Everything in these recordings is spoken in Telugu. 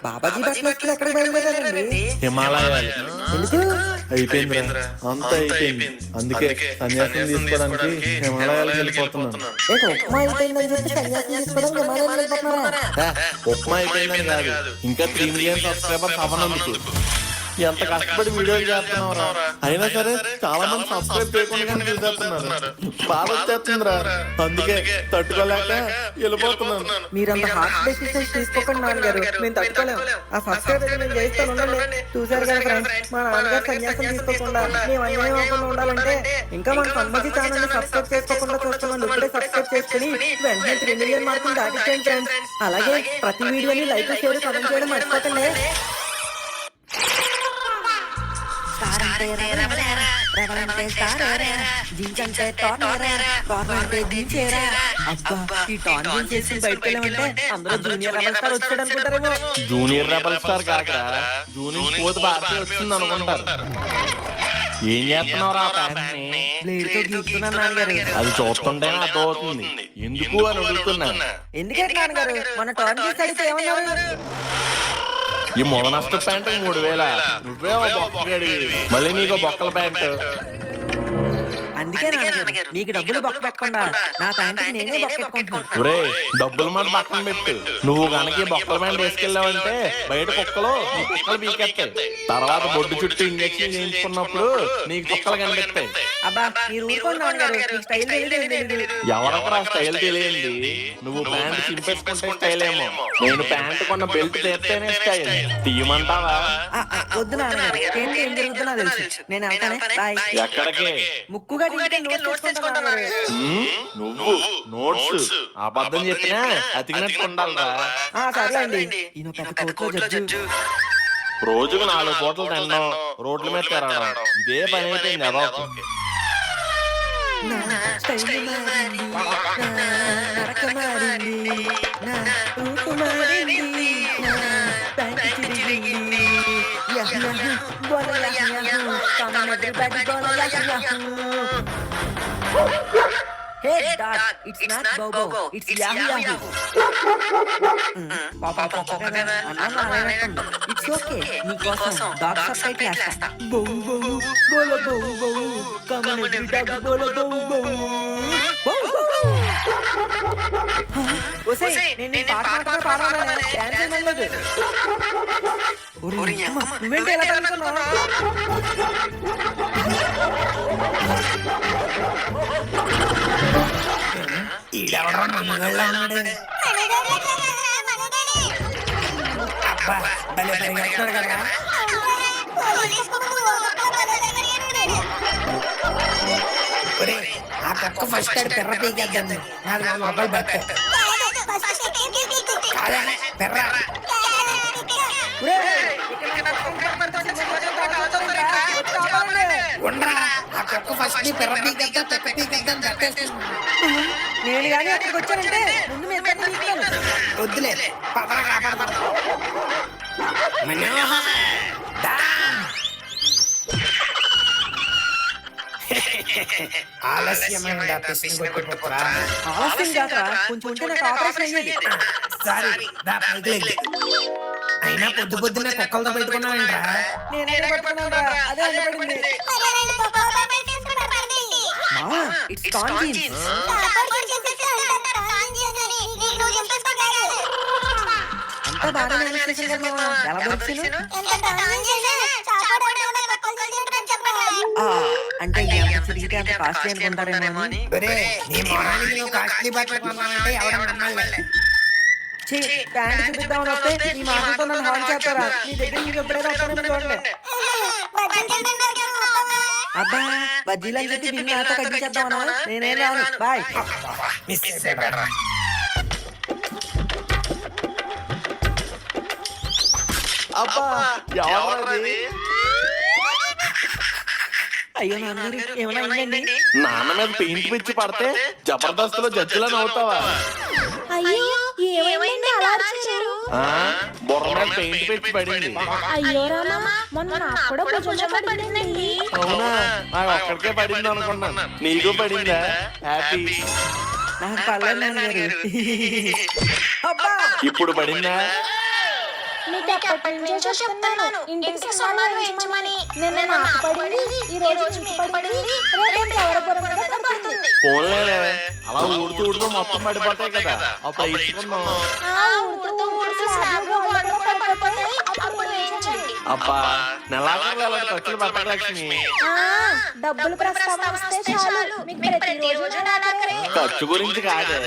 బాబాజీ బట్టలు ఎక్కడ బయలుదేరారండి? హిమాలయాలు ఎందుకు? అయిపోయింది, అంతా అయిపోయింది. అందుకే సన్యాసం తీసుకోవడానికి హిమాలయాలకు వెళ్ళిపోతున్నాను. ఉప్మా అయిపోయిందని చెప్పి సన్యాసం తీసుకోవడం హిమాలయం వెళ్ళిపోతున్నారా? ఉప్మా అయిపోయిందని కాదు, ఇంకా 3 మిలియన్ సబ్స్క్రైబర్స్ అవ్వనందుకు. ఎంత కష్టపడి వీడియోలు చేస్తున్నావురా, అయినా సరే చాలా మంది సబ్స్క్రైబ్ చేయకుండా చూసేస్తున్నారు. బాధ వచ్చేస్తుందిరా, అందుకే తట్టుకోలేక వెళ్ళిపోతున్నాను. మీరంత హార్ట్ డెసిషన్స్ తీసుకోకండి నాన్నగారు, మేము తట్టుకోలేము. ఆ సబ్స్క్రైబ్ అయితే నేను చేస్తాను, ఉండండి. చూసారు కదా ఫ్రెండ్స్, మా నాన్నగారు సన్యాసం తీసుకోకుండా మేము అన్యాయం అవ్వకుండా ఉండాలంటే ఇంకా మన సన్మతి ఛానల్ ని సబ్స్క్రైబ్ చేసుకోకుండా చూస్తున్నాను. ఇప్పుడే సబ్స్క్రైబ్ చేసుకుని వెంటనే 3 మిలియన్ మార్కులు దాటించండి ఫ్రెండ్స్. అలాగే ప్రతి వీడియోని లైక్, షేర్, కామెంట్ చేయడం మర్చిపోకండి. జూనియర్ రెబల్ స్టార్ కాక జూనియర్ పోతు భారతి వచ్చింది అనుకుంటారు. ఏం చేస్తున్నావురా అది చూస్తుంటే అర్థమవుతుంది. ఎందుకు అని అడుగుతున్నా. ఎందుకంటే నాన్నగారు మన టర్న్ చేసి అడిగితే ఏమన్నారు? ఈ మొదనష్ట ప్యాంటు 3000, నువ్వే బొక్కడి, మళ్ళీ నీకు బొక్కల ప్యాంటు. అందుకే నీకు డబ్బులు బొక్క పెట్టకుండా నా ప్యాంటుకి నేనే బొక్క పెట్టుకుంటున్నాను. ఒరే, డబ్బులు మాట పక్కన పెట్టు. నువ్వు కనుక బొక్కల ప్యాంట్ వేసుకెళ్ళావంటే బయట కుక్కలు నీ కుక్కలు పీకెత్తాయి. తర్వాత బొడ్డు చుట్టూ ఇంజక్షన్ చేయించుకున్నప్పుడు నీకు కుక్కలు కనిపిస్తాయి. అబ్బా మీరు ఎవరొకరు ఆ స్టైల్ తెలియండి. నువ్వు ప్యాంట్ చింపేసుకుంటే స్టైల్ ఏమో, నేను ప్యాంట్ కొన్న బెల్ట్ తెస్తేనే స్టైల్. తీయమంటావా? వద్దు నాన్నగారు, ఏంటి ఏం జరుగుతుందో తెలుసు. నేను వెళ్తానే, బాయ్. ఎక్కడికి? ముక్కుగా నువ్వు నోట్స్ అబద్ధం చెప్పినా అతికినట్టు ఉండాలరా. సర్లేండి. రోజుకు 4 పూటలు తినడం, రోడ్ల మీద తిరగడం, ఇదే పని అయిపోయింది. అదో Hey dog, it's not Bobo, it's Yahoo. Papa kada anna alayatunda. It's okay. Nikosam dog subscribe chesta. Bobo, bola bobo. Come on every dog bola bobo. Bobo. Ose, nene paata paadana dance nalladu. Ori amma, nuvente ela talutunnavu? ఆ కుక్క ఫస్ట్ పెర్ర పీకేద్దండి. నాకు మొబైల్ బెట్ట పెర్ర నేను కానీ అక్కడికి వచ్చానంటే ముందు వద్దులే. ఆలస్యం కాక కొంచెం ఉంటే నాకు ఆపరేషన్ అయ్యేది. సారీ, అయినా పొద్దు పొద్దున్న కుక్కలతో పెట్టుకున్నానంటా. నేనే పట్టుకున్నాను, అదే అడ్డుపడింది. అంతా బాగానే అంటే తిరిగితే అంత కాస్ట్లీ అనుకుంటారేమో అని. ప్యాంట్ చూపిద్దామని వస్తే ఈ మాటలతో నన్ను హాన్ చేస్తారా? నీ దగ్గర నీకు ఎప్పుడైనా వస్తానని చూడండి. అబ్బా బజ్జీలని చెప్పి బిల్లు నాతో కట్టించేద్దామన్నా? నేనేం రాను, బాయ్. అయ్యో నాన్నగారు, ఏమైనా అయిందండి? నాన్న మీద పెయింట్ పిచ్చి పడితే జబర్దస్త్ లో జడ్జిలను అవుతావా? బుర్ర మీద పెయింట్ పిచ్చి పడింది. అవునా, నాకు ఒక్కడికే పడింది అనుకున్నాను. నీకు పడిందా? హ్యాపీ. నాకు పర్లేదు నాన్నగారు. ఇప్పుడు పడిందా? మీకు ఎప్పటి నుంచో చెప్తున్నాను ఇంటికి సున్నాలు వేయించమని. నిన్న నాకు పడింది, ఈ రోజు మీకు పడింది, రేపు ఎవరి పొరపాటు పడుతుంది. పోన్లే, అలా ఊడుతూ ఊడుతూ మొత్తం పడిపోతాయి కదా, అప్పుడు వేయించుకుందాం. అబ్బా, నెలాఖరులో అలాంటి ఖర్చులు పడతాయి లక్ష్మి. డబ్బులు ప్రస్తావన వస్తే చాలు మీకు ప్రతిరోజు నెలాఖరే. ఖర్చు గురించి కాదే,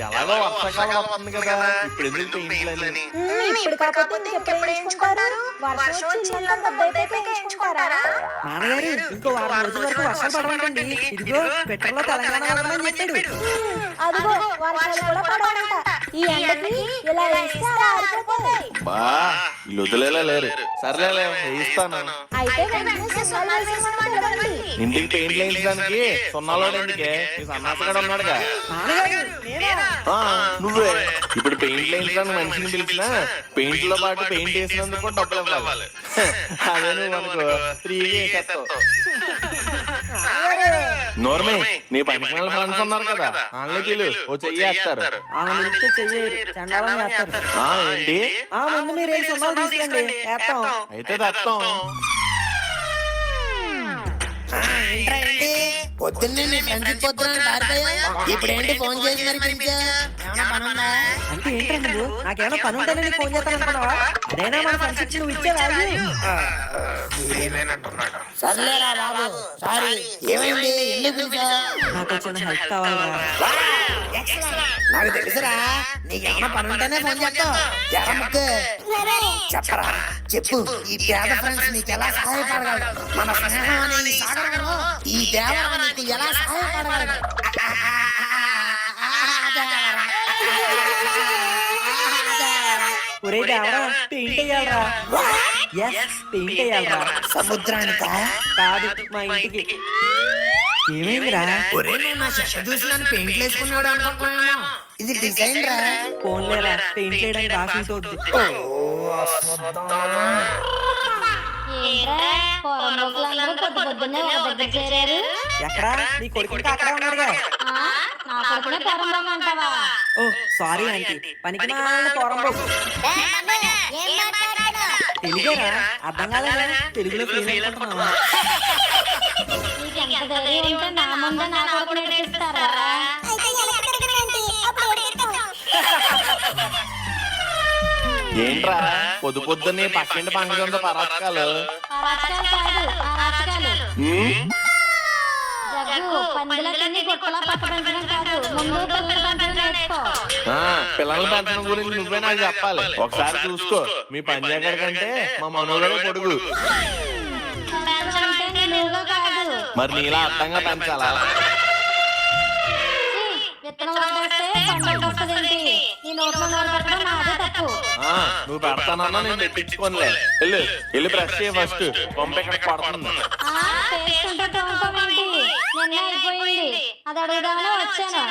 ఎలాగో వర్షాకాలం వస్తుంది కదా, ఇప్పుడు ఎందుకు పెయింట్లని. ఇప్పుడు కాకపోతే ఇంకెప్పుడు వేయించుకుంటారు? వర్షం వచ్చి ఇల్లంతా పెద్దయిపోయి వేయించుకుంటారా? నాన్నగారు ఇంకో వారం రోజుల వరకు వర్షాలు పడమంటండి. ఇదిగో పెట్టర్లో తెలంగాణ వెళ్ళమని చెప్పాడు. అదిగో వర్షాలు కూడా పడవంట. ఈ ఎండకి ఇలా వేస్తే అలా ఆరిపోతాయి. బా, ఇల్లు వదిలేలా లేరు. సర్లేలే, వేయిస్తాను. అయితే వెంటనే సున్నాలు వేసేమని పిలవండి. ఇంటికి పెయింట్ వేయించడానికి సున్నాలోడు ఎందుకే, ఈ సన్నాసగాడు ఉన్నాడుగా. నాన్నగారు నేనా? ఆ, నువ్వే. ఇప్పుడు పెయింట్ వేయించడానికి మనిషిని పిలిచినా పెయింట్ లో పాటు పెయింట్ వేసినందుకు కూడా డబ్బులు ఇవ్వాలి. అదే నువ్వు అనుకో, ఫ్రీగా వేసేస్తావు. నోర్మే, నీ పనికి ఫ్రెండ్స్ ఉన్నారు కదా, ఆన్లైన్ ఓ చెయ్యేస్తారు. ఆమె చెయ్యరు, చండాలని వేస్తారు. ఏంటి? ముందు మీరు ఏం సున్నాలు తీసుకురండి, వేస్తాం. అయితే తెస్తాం. పొద్దున్నే నీ ఫ్రెండ్స్ పొద్దున పారిపోయా, ఇప్పుడేంటి ఫోన్ చేసి మరి పిలిచా? ఏమైనా పని ఉందా? అంటే ఏంటంటే నువ్వు నాకేమైనా పని ఉంటుందని ఫోన్ చేస్తాను అనుకున్నావా? అదేనా మన ఫ్రెండ్షిప్ నువ్వు ఇచ్చే వాల్యూ? సర్లేరా బాబు, సారీ. ఏమైంది, ఎందుకు పిలిచా? నాకు చిన్న హెల్ప్ కావాలరా. నాకు తెలుసురా, నీకేమైనా పని ఉంటేనే ఫోన్ చేస్తావు. జరముక్కు చెప్పరా, చెప్పు. ఈ పేద ఫ్రెండ్స్ నీకు ఎలా సహాయపడగలరు? మన స్నేహం అనే ఈ సాగరంలో ఈ దేవర నీకు ఎలా సహాయపడగలరు? ఒరే దేవరా, పెయింట్ వేయాలరా. ఎస్, పెయింట్ వేయాలరా. సముద్రానికా? కాదు, మా ఇంటికి. ఏమైందిరా? ఒరే, నేను నా షర్ట్ చూసి నన్ను పెయింట్లు వేసుకున్నాడు అనుకుంటున్నాను. ఇది డిజైన్ రా. ఫోన్లేరా, పెయింట్ చేయడానికి రాసి తోద్ది. ఎక్కడా నీ కొడుకు అక్కడ ఉన్నాడుగా. ఓ సారీ ఆంటీ, పనికి మాలిన పోరంబోకు. తెలుగేరా, అర్థం కాదా? తెలుగులో ఫీల్ అయిపోతున్నావా? ఏంట్రా పొద్దు పొద్దున్నే పక్కింటి పంకజంతో పరాచకాలు? పిల్లల పెంచడం గురించి నువ్వే నాకు చెప్పాలి. ఒకసారి చూసుకో, మీ పంజాగడ్ కంటే మా మనోగడ పొడుగు. మరి నీలా అర్థంగా పెంచాలా? నువ్వు పెడతానన్నా నేను పెట్టించుకోనిలే. వెళ్ళి బ్రష్ చేయ ఫస్ట్, పంప ఇక్కడ పడుతుంది. అది అడుగుదామని వచ్చాను.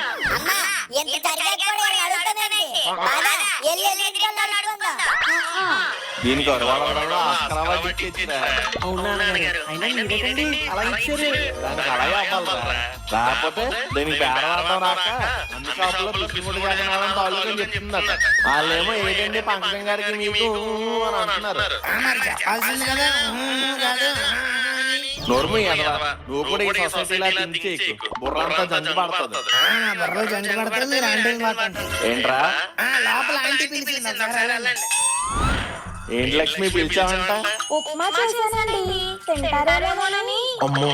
దీనికి అరవాళ్ళ ఆస్కరావా ఇచ్చేసిరా. అవునా నాన్నగారు? అయినా మీరేంటండి అలా ఇచ్చారు? దానికి అలాగే అవ్వాలరా, లేకపోతే దీనికి బేరం ఆడడం రాక అన్ని షాపులో బిస్కెట్ జగనాలని తాలూకని చెప్తుందట. వాళ్ళేమో ఏంటండి పంకజం గారికి మీకు అని అంటున్నారు. చెప్పాల్సింది కదా. నోర్ము ఎదవా, నువ్వు కూడా ఈ సొసైటీలా తించేకు, బుర్రంతా జంజు పడుతుంది. బుర్రలో జంటు పడుతుంది, మీరు ఆంటీ మాట్లాడండి. ఏంట్రా? లోపల ఆంటీ పిలిచింది. ఏంటి లక్ష్మి పిలిచావంట? ఉప్మా చేశానండి, తింటారేమోనని. అమ్మో,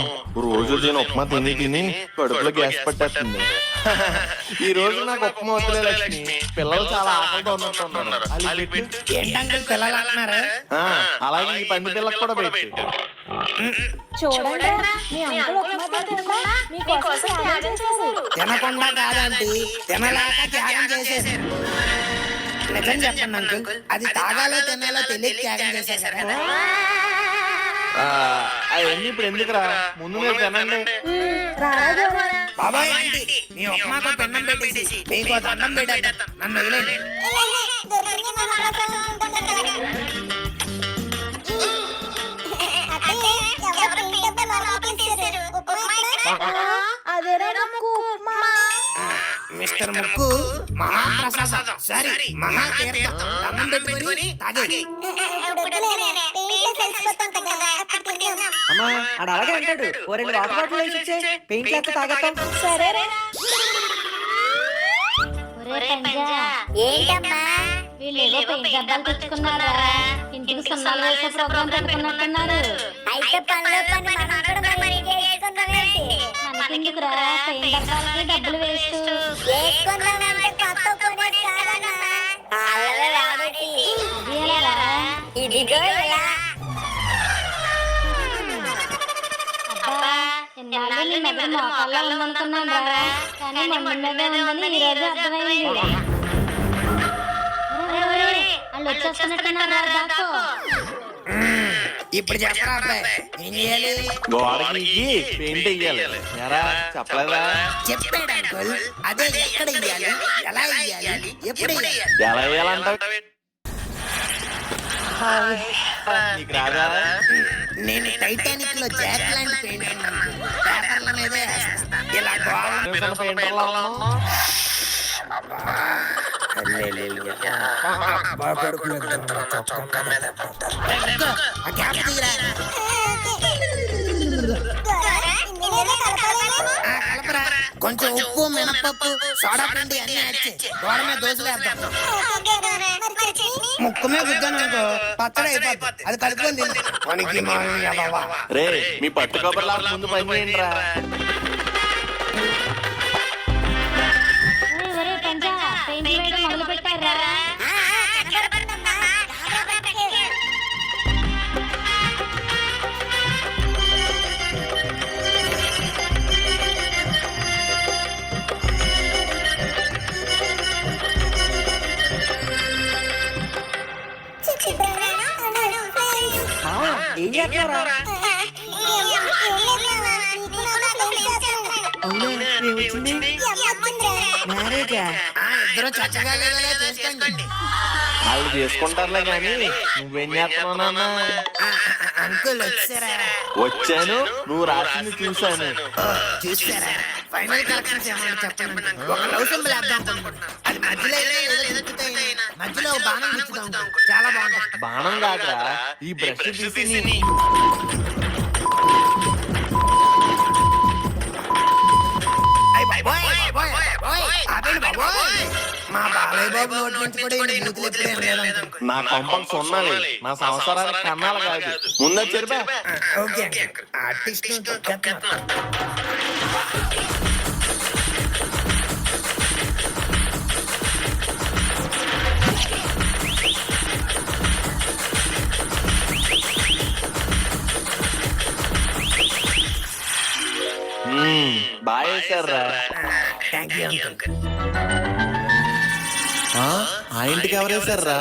రోజు దీని ఉప్మా తిని తిని కడుపులో గ్యాస్ పట్టేస్తుంది. ఈ రోజు నాకు ఉప్మా వద్దులే లక్ష్మి, పిల్లలు చాలా ఆకలిగా ఉన్నట్టున్నారు. ఏంటంటే పిల్లలు అంటున్నారు? అలాగే ఈ పంది పిల్లలకు కూడా పెట్టి. చూడండి, మీ అంకుల్ ఉప్మా తినకుండా మీకోసం త్యాగం చేశారు. తినకుండా కాదండి, తినలేక త్యాగం చేసేసారు. నిజం చెప్పండి అంకుల్, అది తాగాలో తినాలో తెలియక త్యాగం చేసేసారా? అవన్నీ ఇప్పుడు ఎందుకురా, ముందు మీరు తినండి. బాబాయ్ ఆంటీ, మీ ఉప్మాకు పెన్నం పెట్టేసి మీకు దండం పెట్టేస్తాను, నన్ను వదిలేండి. మిస్టర్ ఇద్దరు ముక్కు మహాప్రసాదం సారీ మహాతీర్థం దండం పెట్టుకొని తాగేది. అమ్మా ఆడ అలాగే అంటాడు. ఓ 2 వాటర్ బాటిల్ వేసి ఇచ్చే, పెయింట్ లేక తాగేస్తాం. సరేరా. ఒరే పంజా, ఏంటమ్మా వీళ్ళేవో పెయింట్ డబ్బాలు తెచ్చుకున్నారా? ఇంటికి సున్నాలు వేసే ప్రోగ్రామ్ పెట్టుకున్నట్టున్నారు. అయితే పనిలో పని మనం కూడా మరి చేసుకుందామేంటి? మనకెందుకురా పెయింట్ డబ్బాలకి డబ్బులు వేస్ట్. చేసుకుందామంటే కొత్త కొనేది కాదమ్మా. అలాగే రాబట్టి ఇది ఎలారా? ఇదిగో ఇలా. అబ్బా, ఇన్నాళ్ళు నీ మెదడు మోకాల్లో ఉందనుకున్నాను రా, కానీ మొండి మీదే ఉందని ఈ రోజు అర్థమైంది. వాళ్ళు వచ్చేస్తున్నట్టున్నారా? దాకో. ఇప్పుడు చెప్పరా అబ్బాయి ఏం చేయాలి? గోడకి పెయింట్ వెయ్యాలి. ఎరా చెప్పలేదా? చెప్పాడు అంకుల్. అదే ఎక్కడ ఇయ్యాలి, ఎలా ఇయ్యాలి, ఎప్పుడు ఇయ్యాలి? ఎలా వేయాలంటావు? నీకు రాదా? నేను టైటానిక్ లో జాక్ లాంటి పెయింట్ పేపర్ల మీదే వేస్తా. ఇలా గోడ పెయింటర్లా ఉన్నావు. ఆ గ్యాప్ తీయరా. కలపరా. కొంచెం ఉప్పు మినపప్పు సోడా పిండి అన్ని వచ్చి గోడ మీద దోశలేద్దాం. ముక్కు మీద గుద్దాను అనుకో పచ్చడి అయిపోద్ది. అది కలుపుకొని తింది. మనకి రే మీ పట్టు కబర్లా ముందు పని చేయండి రా. ఒరే పంజా, పెయింట్ వేయడం మొదలు పెట్టారా? ఏం చేస్తున్నారా? అవునా, ఏమొచ్చింది? మ్యారేజా? ఇద్దరు చక్కగా చేసుకోండి. వాళ్ళు చేసుకుంటారులే కానీ నువ్వేం చేస్తున్నావు? అంకుల్ వచ్చారా? వచ్చాను, నువ్వు రాసింది చూశాను. చూసారా? ఫైనల్ కలెక్షన్స్ ఏమన్నా చెప్పండి. ఒక లవ్ సింబల్ వేద్దాం అనుకుంటున్నాను. అది మధ్యలో ఏదో గుర్తుతాయి. మధ్యలో ఒక బాణం గుర్తుతాం. చాలా బాగుంటుంది. బాణం కాదురా, ఈ బ్రష్ తీసి మా బాలయ్య బాబు నోటి నుంచి కూడా ఈ బూతులు ఎప్పుడూ వినలేదు. నా కొంపం సున్నాలి, నా సంవత్సరానికి కన్నాలు కాదు. ముందు చెరిపా. ఓకే ఆర్టిస్ట్ బాగా వేశారా? Thank you uncle. ఆ ఇంటికి ఎవరు వేశారా?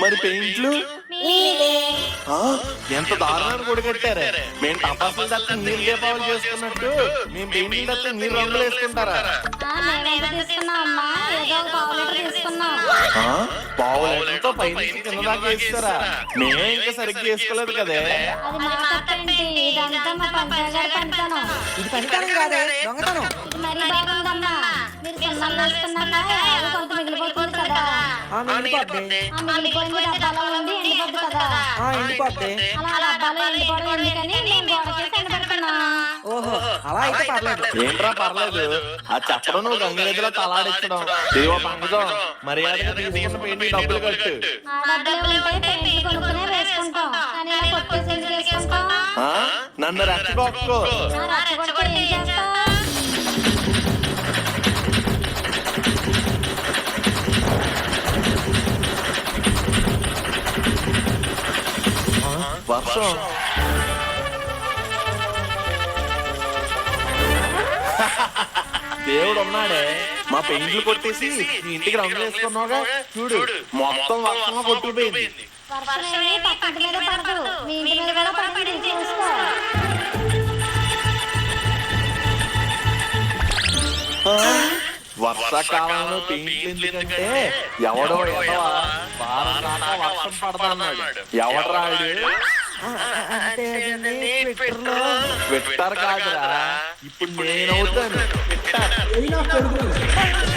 మరి పెయింట్లు ఎంత దారుణాన్ని కూడా కట్టారే. మేము టపాసులు తప్ప నీళ్ళు దీపావళి చేసుకున్నట్టు మేము పెయింట్లు తప్ప నీళ్ళు రంగులు వేసుకుంటారా? తీసుకున్నామ్మా, ఏదో ఒక పావు లీటర్ తీసుకున్నాం. పావు లీటర్తో పైన కింద దాకా వేస్తారా? మేమే ఇంకా సరిగ్గా వేసుకోలేదు కదే. అది మా తప్పేంటి, ఇదంతా మా పంచాగారి పనితనం. ఇది పనితనం కాదే, దొంగతనం. ఇది మరీ బాగుందమ్మా. మీరు సున్నాలు వేసుకున్నాక ఏదో కొంత మిగిలిపోతుంది కదా. మిగిలిపోద్ది. ఆ మిగిలిపోయింది డబ్బాలో ఉండి ఎండిపోద్ది కదా. ఎండిపోద్ది. అలా డబ్బాలో ఎండిపోవడం ఎందుకని మేము గోడకేసి ఎండబెడుతున్నాం. ఓహో, అలా అయితే పర్లేదు. ఏంట్రా పర్లేదు, ఆ చెప్పడం నువ్వు గంగరెద్దులో తలాడించడం. ఇదిగో పంకజం, మర్యాదగా తీసుకున్న పెయింట్ డబ్బులు కట్టు. ఆ డబ్బులు ఉంటే పెయింట్ కొనుక్కునే వేసుకుంటాం, కానీ ఇలా కొట్టేసి ఎందుకు వేసుకుంటాం? నన్ను రెచ్చగొట్టుకో. రచ్చగొడితే ఏం చేస్తాం? వర్షం దేవుడు ఉన్నాడే. మా పెయింట్లు కొట్టేసి నీ ఇంటికి రంగులు వేసుకున్నావుగా, చూడు మొత్తం వర్షంలో కొట్టుకుపోయింది. వర్షం ఏమీ పక్కింటి మీద పడదు, మీ ఇంటి మీద కూడా పడుతుంది. చూసుకో. వర్షాకాలంలో పెయింట్లు ఎందుకంటే ఎవడో ఎడవా వారం దాకా వర్షం పడతాన్నాడు. ఎవడ్రాడు? అంటే ట్విట్టర్లో ట్విట్టర్ కాదురా, ఇప్పుడు నేనవుతాను. పెట్ట